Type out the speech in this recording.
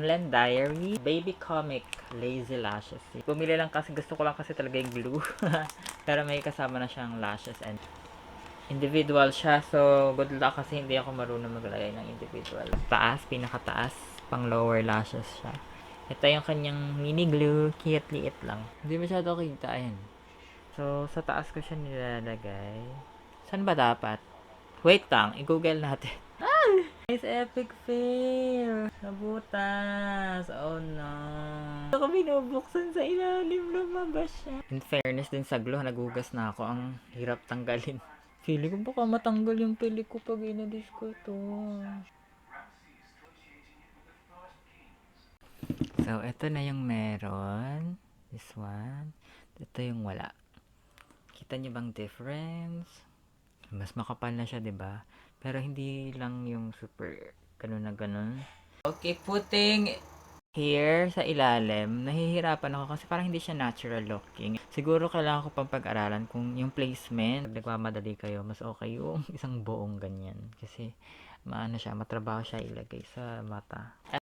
Len Diary Baby Comic Lazy Lashes. Bumili lang kasi, gusto ko lang kasi talaga yung glue. Pero may kasama na siyang lashes and individual siya. So, good luck kasi hindi ako marunong maglagay ng individual. Taas, pinakataas, pang lower lashes siya. Ito yung kanyang mini glue. Cute, liit lang. Hindi masyado kita. Ayan. So, sa taas ko siya nilalagay. Saan ba dapat? Wait lang, i-google natin. Guys, epic fail! Nabutas! Oh no! Ako binubuksan sa ilalim, lumabas siya. In fairness din sa glue, nagugas na ako. Ang hirap tanggalin. Feeling ko baka matanggal yung pili ko pag inalis ko to. So, ito na yung meron. This one. Ito yung wala. Kita niyo bang difference? Mas makapal na siya, 'di ba? Pero hindi lang yung super ganun na ganun. Okay, putting here sa ilalim, nahihirapan ako kasi parang hindi siya natural looking. Siguro kailangan ko pang pag-aralan kung yung placement. Pag nagmamadali kayo, mas okay yung isang buong ganyan. Kasi maano siya, matrabaho siya ilagay sa mata.